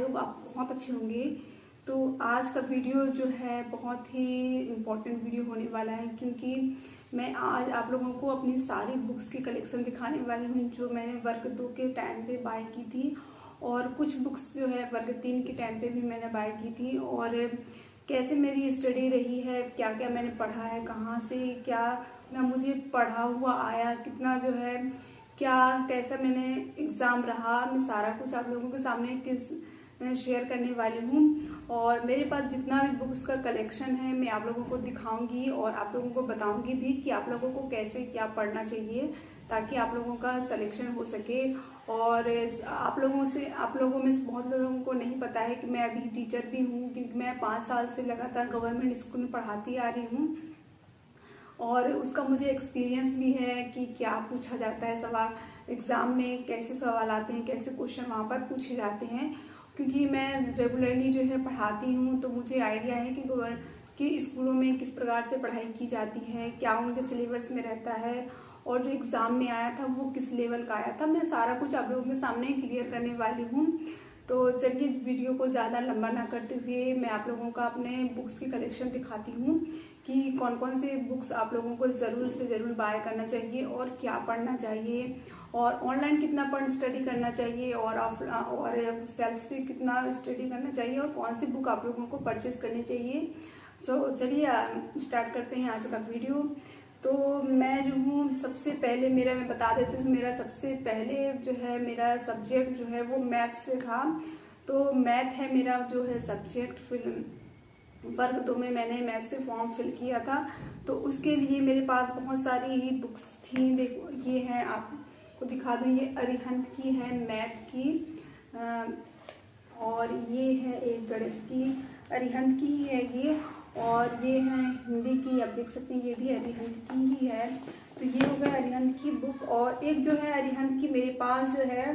Hope आप बहुत अच्छे होंगे। तो आज का वीडियो जो है बहुत ही इम्पोर्टेंट वीडियो होने वाला है, क्योंकि मैं आज आप लोगों को अपनी सारी बुक्स की कलेक्शन दिखाने वाली हूँ जो मैंने वर्ग 2 के टाइम पे बाय की थी, और कुछ बुक्स जो है वर्ग 3 के टाइम पे भी मैंने बाय की थी। और कैसे मेरी स्टडी रही है, क्या क्या मैंने पढ़ा है, कहाँ से क्या ना मुझे पढ़ा हुआ आया, कितना जो है क्या कैसा मैंने एग्ज़ाम रहा, मैं सारा कुछ आप लोगों के सामने शेयर करने वाली हूँ। और मेरे पास जितना भी बुक्स का कलेक्शन है मैं आप लोगों को दिखाऊंगी और आप लोगों को बताऊंगी भी कि आप लोगों को कैसे क्या पढ़ना चाहिए, ताकि आप लोगों का सिलेक्शन हो सके। और आप लोगों में से बहुत लोगों को नहीं पता है कि मैं अभी टीचर भी हूँ, क्योंकि मैं 5 साल से लगातार गवर्नमेंट स्कूल में पढ़ाती आ रही हूँ, और उसका मुझे एक्सपीरियंस भी है कि क्या पूछा जाता है सवाल एग्ज़ाम में, कैसे सवाल आते हैं, कैसे क्वेश्चन वहाँ पर पूछे जाते हैं। क्योंकि मैं रेगुलरली जो है पढ़ाती हूँ, तो मुझे आइडिया है कि स्कूलों में किस प्रकार से पढ़ाई की जाती है, क्या उनके सिलेबस में रहता है, और जो एग्ज़ाम में आया था वो किस लेवल का आया था। मैं सारा कुछ आप लोगों के सामने क्लियर करने वाली हूँ। तो चलिए वीडियो को ज़्यादा लंबा ना करते हुए मैं आप लोगों का अपने बुक्स की कलेक्शन दिखाती हूँ कि कौन कौन से बुक्स आप लोगों को ज़रूर से ज़रूर बाय करना चाहिए और क्या पढ़ना चाहिए, और ऑनलाइन कितना स्टडी करना चाहिए, और सेल्फ से कितना स्टडी करना चाहिए, और कौन सी बुक आप लोगों को परचेज करनी चाहिए। तो चलिए स्टार्ट करते हैं आज का वीडियो। तो मैं जो हूँ सबसे पहले मैं बता देती हूँ, मेरा सबसे पहले जो है मेरा सब्जेक्ट जो है वो मैथ से था। तो मैथ है मेरा जो है सब्जेक्ट। वर्ग 2 में मैंने मैथ से फॉर्म फिल किया था, तो उसके लिए मेरे पास बहुत सारी ही बुक्स थी। देखो ये है, आपको दिखा दूँ, ये अरिहंत की है मैथ की, और ये है एक गणित की, अरिहंत की ही है ये, और ये है हिंदी की, आप देख सकते हैं ये भी अरिहंत की ही है। तो ये हो गया अरिहंत की बुक। और एक जो है अरिहंत की मेरे पास जो है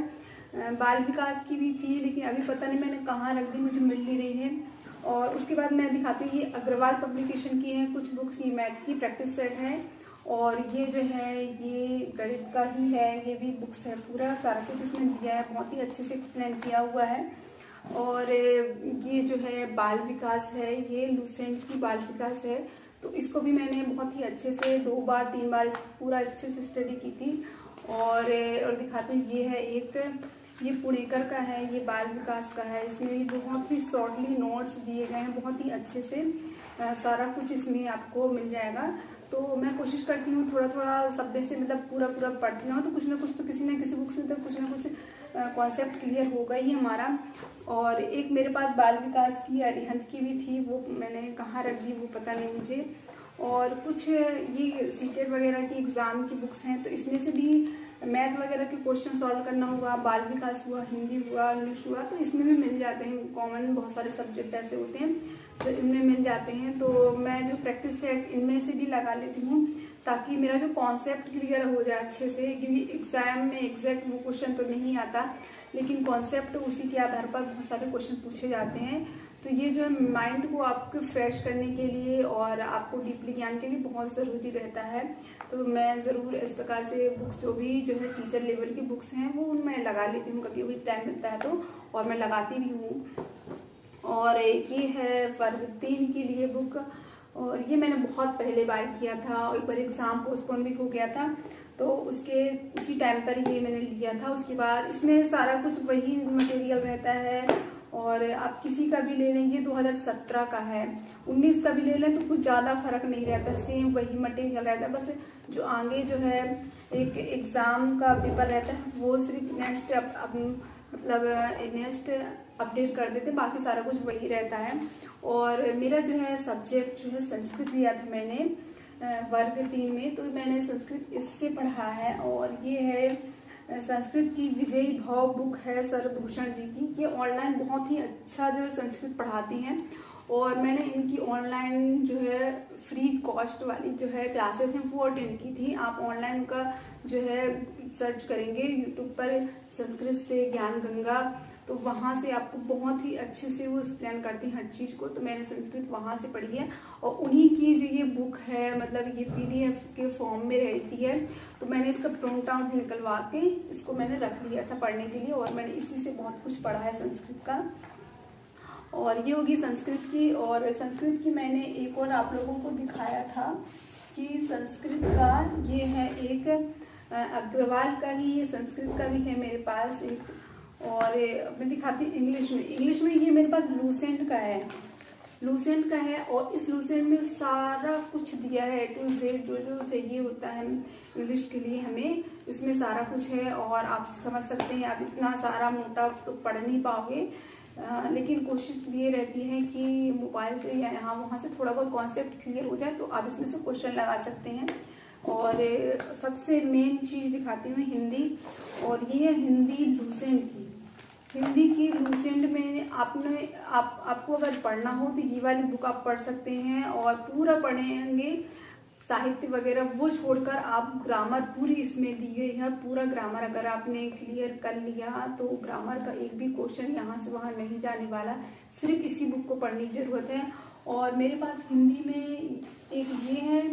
बाल विकास की भी थी, लेकिन अभी पता नहीं मैंने कहाँ रख दी, मुझे मिल नहीं रही है। और उसके बाद मैं दिखाती हूँ, ये अग्रवाल पब्लिकेशन की है कुछ बुक्स, ये मैथ की प्रैक्टिस सेट है, और ये जो है ये गणित का ही है, ये भी बुक्स है, पूरा सारा कुछ इसमें दिया है, बहुत ही अच्छे से एक्सप्लेन किया हुआ है। और ये जो है बाल विकास है, ये लूसेंट की बाल विकास है, तो इसको भी मैंने बहुत ही अच्छे से 2 बार 3 बार इसको पूरा अच्छे से स्टडी की थी। और दिखाते हैं, ये है एक, ये पुणेकर का है, ये बाल विकास का है, इसमें भी बहुत ही शॉर्टली नोट्स दिए गए हैं, बहुत ही अच्छे से सारा कुछ इसमें आपको मिल जाएगा। तो मैं कोशिश करती हूँ थोड़ा थोड़ा शब्द से मतलब पूरा पढ़ती हूँ, तो कुछ ना कुछ तो किसी न किसी बुक से तो कुछ ना कुछ कॉन्सेप्ट क्लियर होगा ही हमारा। और एक मेरे पास बाल विकास की अरिहंत की भी थी, वो मैंने कहाँ रख दी वो पता नहीं मुझे। और कुछ ये सीटेट वगैरह की एग्ज़ाम की बुक्स हैं, तो इसमें से भी मैथ वगैरह के क्वेश्चन सॉल्व करना हुआ, बाल विकास हुआ, हिंदी हुआ, इंग्लिश हुआ, तो इसमें भी मिल जाते हैं। कॉमन बहुत सारे सब्जेक्ट ऐसे होते हैं तो इनमें मिल जाते हैं। तो मैं जो प्रैक्टिस सेट इनमें से भी लगा लेती हूँ, ताकि मेरा जो कॉन्सेप्ट क्लियर हो जाए अच्छे से, क्योंकि एग्जाम में एग्जैक्ट वो क्वेश्चन तो नहीं आता, लेकिन कॉन्सेप्ट उसी के आधार पर बहुत सारे क्वेश्चन पूछे जाते हैं। तो ये जो माइंड को आपको फ्रेश करने के लिए और आपको डीपली ज्ञान के लिए बहुत ज़रूरी रहता है। तो मैं ज़रूर इस प्रकार से बुक्स जो भी जो है टीचर लेवल की बुक्स हैं वो उनमें लगा लेती हूँ, कभी भी टाइम मिलता है तो, और मैं लगाती भी हूँ। और एक ये है वर्ग 3 के लिए बुक, और ये मैंने बहुत पहले बाय किया था, और एक बार एग्ज़ाम पोस्टपोन भी हो गया था, तो उसी टाइम पर ये मैंने लिया था। उसके बाद इसमें सारा कुछ वही मटेरियल रहता है, और आप किसी का भी ले लेंगे, 2017 का है, 19 का भी ले लें तो कुछ ज़्यादा फर्क नहीं रहता, सेम वही मटेरियल रहता है। बस जो आगे जो है एक एग्ज़ाम का पेपर रहता है वो सिर्फ नेक्स्ट अपडेट कर देते, बाकी सारा कुछ वही रहता है। और मेरा जो है सब्जेक्ट जो है संस्कृत लिया था मैंने वर्ग 3 में, तो मैंने संस्कृत इससे पढ़ा है। और ये है संस्कृत की विजयी भाव बुक है सरभूषण जी की, ये ऑनलाइन बहुत ही अच्छा जो है संस्कृत पढ़ाती हैं, और मैंने इनकी ऑनलाइन जो है फ्री कॉस्ट वाली जो है क्लासेस हैं वो अटेंड की थी। आप ऑनलाइन का जो है सर्च करेंगे यूट्यूब पर संस्कृत से ज्ञान गंगा, तो वहाँ से आपको बहुत ही अच्छे से वो एक्सप्लेन करती हैं हर चीज़ को। तो मैंने संस्कृत वहाँ से पढ़ी है, और उन्हीं की जो ये बुक है मतलब ये PDF के फॉर्म में रहती है, तो मैंने इसका प्रिंट आउट निकलवा के इसको मैंने रख लिया था पढ़ने के लिए, और मैंने इसी से बहुत कुछ पढ़ा है संस्कृत का। और ये होगी संस्कृत की। और संस्कृत की मैंने एक और आप लोगों को दिखाया था कि संस्कृत का ये है एक अग्रवाल का ही, ये संस्कृत का भी है मेरे पास एक। और मैं दिखाती हूँ इंग्लिश में। इंग्लिश में ये मेरे पास लूसेंट का है, लूसेंट का है। और इस लूसेंट में सारा कुछ दिया है, A to Z जो जो चाहिए होता है इंग्लिश के लिए हमें, इसमें सारा कुछ है। और आप समझ सकते हैं, आप इतना सारा मोटा तो पढ़ नहीं पाओगे, लेकिन कोशिश ये रहती है कि मोबाइल से या यहाँ वहाँ से थोड़ा बहुत कॉन्सेप्ट क्लियर हो जाए, तो आप इसमें से क्वेश्चन लगा सकते हैं। और सबसे मेन चीज़ दिखाती हूँ हिंदी। और ये है हिंदी लूसेंट की। हिंदी की लूसेंट में आपको अगर पढ़ना हो तो ये वाली बुक आप पढ़ सकते हैं और पूरा पढ़ेंगे, साहित्य वगैरह वो छोड़कर आप ग्रामर पूरी इसमें दी गई है। पूरा ग्रामर अगर आपने क्लियर कर लिया तो ग्रामर का एक भी क्वेश्चन यहाँ से वहाँ नहीं जाने वाला। सिर्फ इसी बुक को पढ़ने की जरूरत है। और मेरे पास हिंदी में एक ये है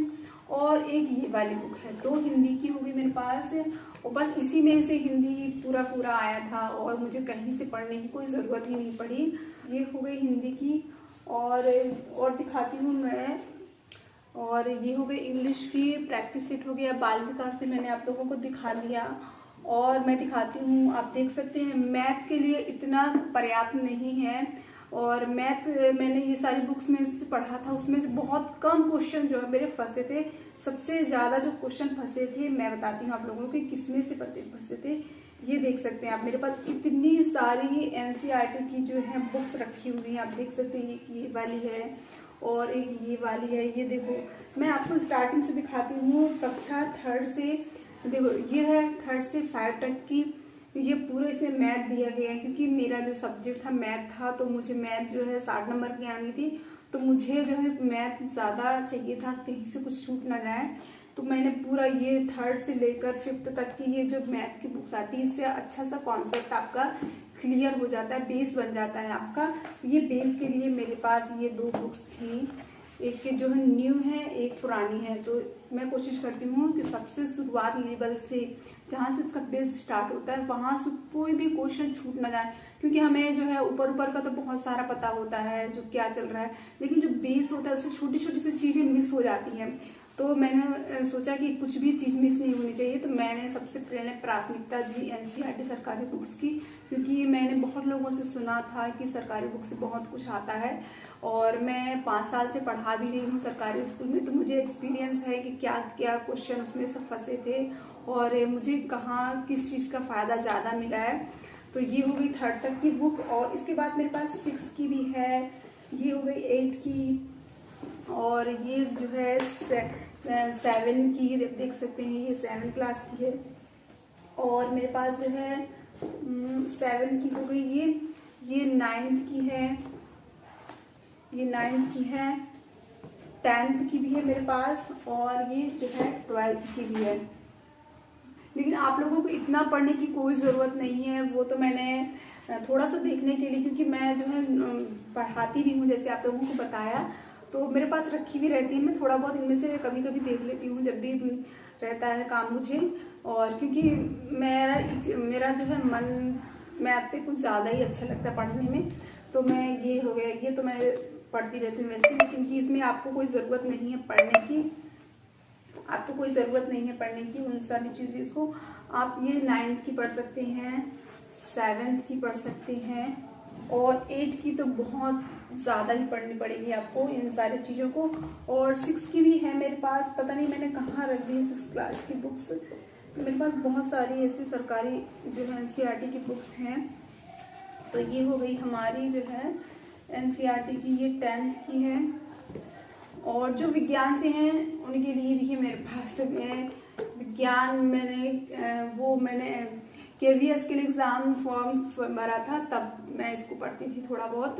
और एक ये वाली बुक है, 2 हिंदी की होगी मेरे पास। और बस इसी में से हिंदी पूरा आया था और मुझे कहीं से पढ़ने की कोई ज़रूरत ही नहीं पड़ी। ये हो गई हिंदी की। और दिखाती हूँ मैं। और ये हो गई इंग्लिश की प्रैक्टिस सेट हो गया। बाल विकास भी मैंने आप लोगों को दिखा दिया। और मैं दिखाती हूँ, आप देख सकते हैं मैथ के लिए इतना पर्याप्त नहीं है। और मैथ मैंने ये सारी बुक्स में से पढ़ा था, उसमें से बहुत कम क्वेश्चन जो है मेरे फंसे थे। सबसे ज्यादा जो क्वेश्चन फंसे थे मैं बताती हूँ आप लोगों को किसमें से फंसे थे। ये देख सकते हैं आप, मेरे पास इतनी सारी NCERT की जो है बुक्स रखी हुई हैं। आप देख सकते हैं एक ये वाली है और एक ये वाली है। ये देखो, मैं आपको स्टार्टिंग से दिखाती हूँ, कक्षा 3rd से। देखो ये है 3rd से 5 तक की। ये पूरे से मैथ दिया गया है, क्योंकि मेरा जो सब्जेक्ट था मैथ था, तो मुझे मैथ जो है 60 नंबर की आनी थी। तो मुझे जो है मैथ ज्यादा चाहिए था, कहीं से कुछ छूट ना जाए। तो मैंने पूरा ये 3rd से लेकर 5th तक की ये जो मैथ की बुक्स आती है, इससे अच्छा सा कॉन्सेप्ट आपका क्लियर हो जाता है, बेस बन जाता है आपका। ये बेस के लिए मेरे पास ये 2 बुक्स थी, एक जो है न्यू है, एक पुरानी है। तो मैं कोशिश करती हूँ कि सबसे शुरुआत लेवल से, जहाँ से इसका बेस स्टार्ट होता है, वहां से कोई भी क्वेश्चन छूट ना जाए। क्योंकि हमें जो है ऊपर का तो बहुत सारा पता होता है जो क्या चल रहा है, लेकिन जो बेस होता है उससे छोटी छोटी सी चीजें मिस हो जाती हैं। तो मैंने सोचा कि कुछ भी चीज मिस नहीं होनी चाहिए, तो मैंने सबसे पहले प्राथमिकता दी NCERT सरकारी बुक्स की। क्योंकि मैंने बहुत लोगों से सुना था कि सरकारी बुक से बहुत कुछ आता है, और मैं 5 साल से पढ़ा भी रही हूँ सरकारी स्कूल में, तो मुझे एक्सपीरियंस है कि क्या क्या क्वेश्चन उसमें से फंसे थे और मुझे कहाँ किस चीज का फायदा ज्यादा मिला है। तो ये हो गई 3rd तक की बुक। और इसके बाद मेरे पास 6 की भी है, ये हो गई 8 की, और ये जो है 7 की, देख सकते हैं ये 7 क्लास की है। और मेरे पास जो है 7 की हो गई ये 9th की है, ये 9th की है, 10th की भी है मेरे पास, और ये जो है 12th की भी है। लेकिन आप लोगों को इतना पढ़ने की कोई ज़रूरत नहीं है, वो तो मैंने थोड़ा सा देखने के लिए, क्योंकि मैं जो है पढ़ाती भी हूँ, जैसे आप लोगों को बताया, तो मेरे पास रखी भी रहती है। मैं थोड़ा बहुत इनमें से कभी कभी देख लेती हूँ जब भी रहता है काम मुझे। और क्योंकि मेरा जो है मन मैथ पे कुछ ज़्यादा ही अच्छा लगता है पढ़ने में, तो मैं ये हो गया, ये तो मैं पढ़ती रहती हूँ वैसे, क्योंकि इसमें आपको कोई ज़रूरत नहीं है पढ़ने की, आपको कोई ज़रूरत नहीं है पढ़ने की उन सारी चीज़ें। इसको आप ये 9th की पढ़ सकते हैं, 7th की पढ़ सकते हैं, और 8 की तो बहुत ज़्यादा ही पढ़नी पड़ेगी आपको इन सारी चीज़ों को। और 6 की भी है मेरे पास, पता नहीं मैंने कहाँ रख दी 6 क्लास की बुक्स। मेरे पास बहुत सारी ऐसी सरकारी जो है NCERT की बुक्स हैं। तो ये हो गई हमारी जो है NCERT की, ये 10th की है। और जो विज्ञान से हैं उनके लिए भी है मेरे पास विज्ञान। मैंने KVS के लिए एग्जाम फॉर्म भरा था, तब मैं इसको पढ़ती थी थोड़ा बहुत,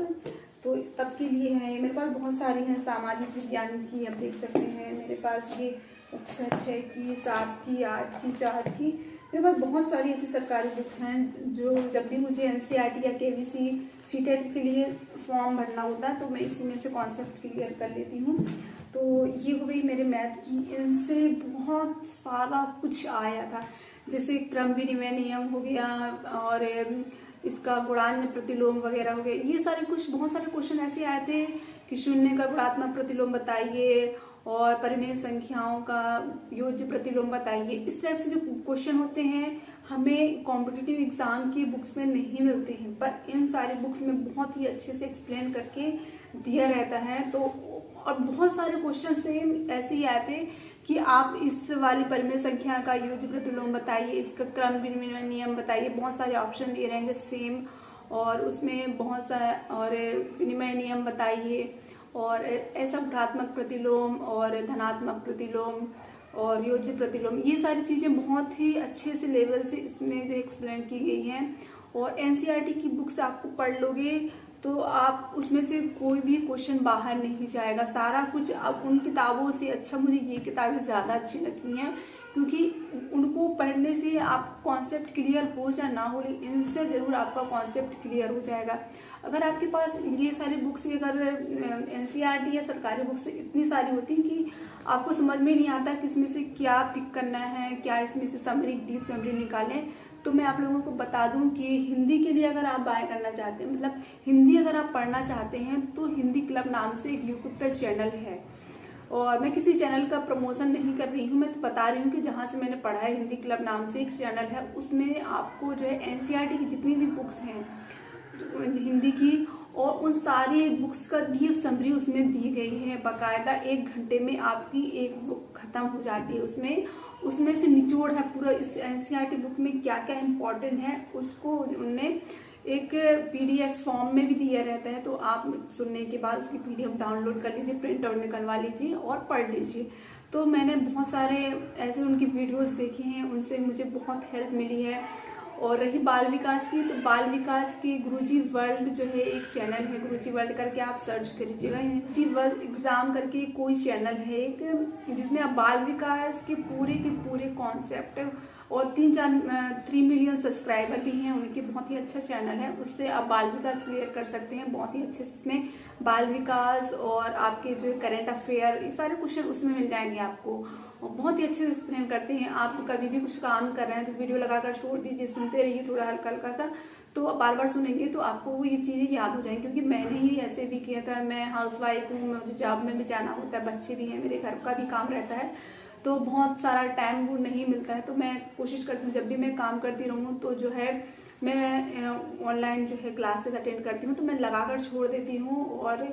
तो तब के लिए है मेरे पास बहुत सारी हैं। सामाजिक विज्ञान की आप देख सकते हैं मेरे पास, ये कक्षा 6 की, 7 की, 8 की, 4 की, मेरे पास बहुत सारी ऐसी सरकारी बुक हैं जो जब भी मुझे NCERT या KVC CTET के लिए फॉर्म भरना होता है तो मैं इसी में से कॉन्सेप्ट क्लियर कर लेती हूँ। तो ये हो गई मेरे मैथ की, इनसे बहुत सारा कुछ आया था, जैसे क्रम विनिमय नियम हो गया, और इसका गुणान्य प्रतिलोम वगैरह हो गए, ये सारे कुछ बहुत सारे क्वेश्चन ऐसे आए थे कि शून्य का गुणात्मक प्रतिलोम बताइए और परिमेय संख्याओं का योज्य प्रतिलोम बताइए। इस टाइप से जो क्वेश्चन होते हैं हमें कॉम्पिटिटिव एग्जाम की बुक्स में नहीं मिलते हैं, पर इन सारी बुक्स में बहुत ही अच्छे से एक्सप्लेन करके दिया रहता है। तो और बहुत सारे क्वेश्चन सेम ऐसे ही आए थे कि आप इस वाली परिमेय संख्या का योज्य प्रतिलोम बताइए, इसका क्रम विनिमय नियम बताइए, बहुत सारे ऑप्शन दिए रहेंगे सेम, और उसमें बहुत सारे और विनिमय नियम बताइए, और ऐसा गुणात्मक प्रतिलोम और धनात्मक प्रतिलोम और योज्य प्रतिलोम, ये सारी चीजें बहुत ही अच्छे से लेवल से इसमें जो एक्सप्लेन की गई हैं। और एनसीईआरटी की बुक्स आपको पढ़ लोगे तो आप उसमें से कोई भी क्वेश्चन बाहर नहीं जाएगा, सारा कुछ। अब उन किताबों से अच्छा मुझे ये किताबें ज्यादा अच्छी लगती हैं, क्योंकि उनको पढ़ने से आप कॉन्सेप्ट क्लियर हो या ना हो, इनसे जरूर आपका कॉन्सेप्ट क्लियर हो जाएगा। अगर आपके पास ये सारी बुक्स अगर एनसीईआरटी या सरकारी बुक्स इतनी सारी होती हैं कि आपको समझ में नहीं आता कि इसमें से क्या पिक करना है, क्या इसमें से समरी, डीप समरी निकालें, तो मैं आप लोगों को बता दूं कि हिंदी के लिए अगर आप बाय करना चाहते हैं, मतलब हिंदी अगर आप पढ़ना चाहते हैं, तो हिंदी क्लब नाम से एक यूट्यूब पे चैनल है। और मैं किसी चैनल का प्रमोशन नहीं कर रही हूँ, मैं तो बता रही हूँ कि जहां से मैंने पढ़ा है, हिंदी क्लब नाम से एक चैनल है, उसमें आपको जो है एनसीईआरटी की जितनी भी बुक्स हैं हिंदी की, और उन सारी बुक्स का डीप समरी उसमें दी गई है बाकायदा। 1 घंटे में आपकी एक बुक खत्म हो जाती है। उसमें से निचोड़ है पूरा, इस एनसीईआरटी बुक में क्या क्या इम्पोर्टेंट है उसको उनने एक पीडीएफ फॉर्म में भी दिया रहता है। तो आप सुनने के बाद उसकी पीडीएफ डाउनलोड कर लीजिए, प्रिंट आउट निकलवा लीजिए और पढ़ लीजिए। तो मैंने बहुत सारे ऐसे उनकी वीडियोस देखे हैं, उनसे मुझे बहुत हेल्प मिली है। और रही बाल विकास की, तो बाल विकास की गुरुजी वर्ल्ड जो है एक चैनल है, गुरुजी वर्ल्ड करके आप सर्च करिएगा। गुरुजी वर्ल्ड एग्जाम करके कोई चैनल है एक, जिसमें आप बाल विकास के पूरे कॉन्सेप्ट, और 3 मिलियन सब्सक्राइबर भी हैं उनके, बहुत ही अच्छा चैनल है। उससे आप बाल विकास क्लियर कर सकते हैं बहुत ही अच्छे से। इसमें बाल विकास और आपके जो करंट अफेयर, ये सारे क्वेश्चन उसमें मिल जाएंगे आपको, और बहुत ही अच्छे से एक्सप्लेन करते हैं। आप कभी भी कुछ काम कर रहे हैं तो वीडियो लगाकर छोड़ दीजिए, सुनते रहिए थोड़ा हल्का हल्का सा, तो बार बार सुनेंगे तो आपको ये चीजें याद हो जाएंगी। क्योंकि मैंने ही ऐसे भी किया था, मैं हाउसवाइफ हूँ, मुझे जॉब में भी जाना होता है, बच्चे भी हैं, मेरे घर का भी काम रहता है, तो बहुत सारा टाइम वो नहीं मिलता है। तो मैं कोशिश करती हूँ जब भी मैं काम करती रहूँ तो जो है मैं ऑनलाइन जो है क्लासेस अटेंड करती हूँ, तो मैं लगाकर छोड़ देती हूँ। और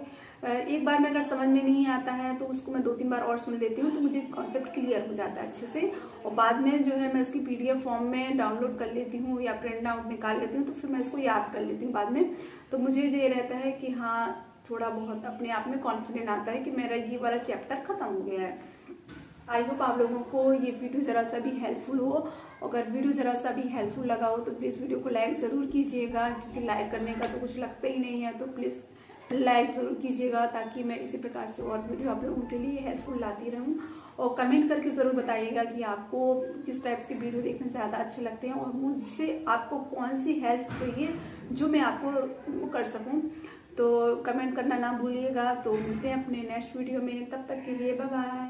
एक बार में अगर समझ में नहीं आता है तो उसको मैं 2-3 बार और सुन लेती हूँ, तो मुझे कॉन्सेप्ट क्लियर हो जाता है अच्छे से। और बाद में जो है मैं उसकी पीडीएफ फॉर्म में डाउनलोड कर लेती हूँ या प्रिंट आउट निकाल लेती हूँ, तो फिर मैं इसको याद कर लेती हूँ बाद में। तो मुझे ये रहता है कि हाँ, थोड़ा बहुत अपने आप में कॉन्फिडेंट आता है कि मेरा ये वाला चैप्टर खत्म हो गया है। आई होप आप लोगों को ये वीडियो जरा सा भी हेल्पफुल हो। अगर वीडियो जरा सा भी हेल्पफुल लगा हो तो प्लीज़ वीडियो को लाइक ज़रूर कीजिएगा, क्योंकि लाइक करने का तो कुछ लगता ही नहीं है। तो प्लीज़ लाइक ज़रूर कीजिएगा, ताकि मैं इसी प्रकार से और वीडियो आप लोगों के लिए हेल्पफुल लाती रहूं। और कमेंट करके ज़रूर बताइएगा कि आपको किस टाइप के वीडियो देखना ज़्यादा अच्छे लगते हैं, और मुझसे आपको कौन सी हेल्प चाहिए जो मैं आपको कर सकूँ। तो कमेंट करना ना भूलिएगा। तो मिलते हैं अपने नेक्स्ट वीडियो में, तब तक के लिए बाय बाय।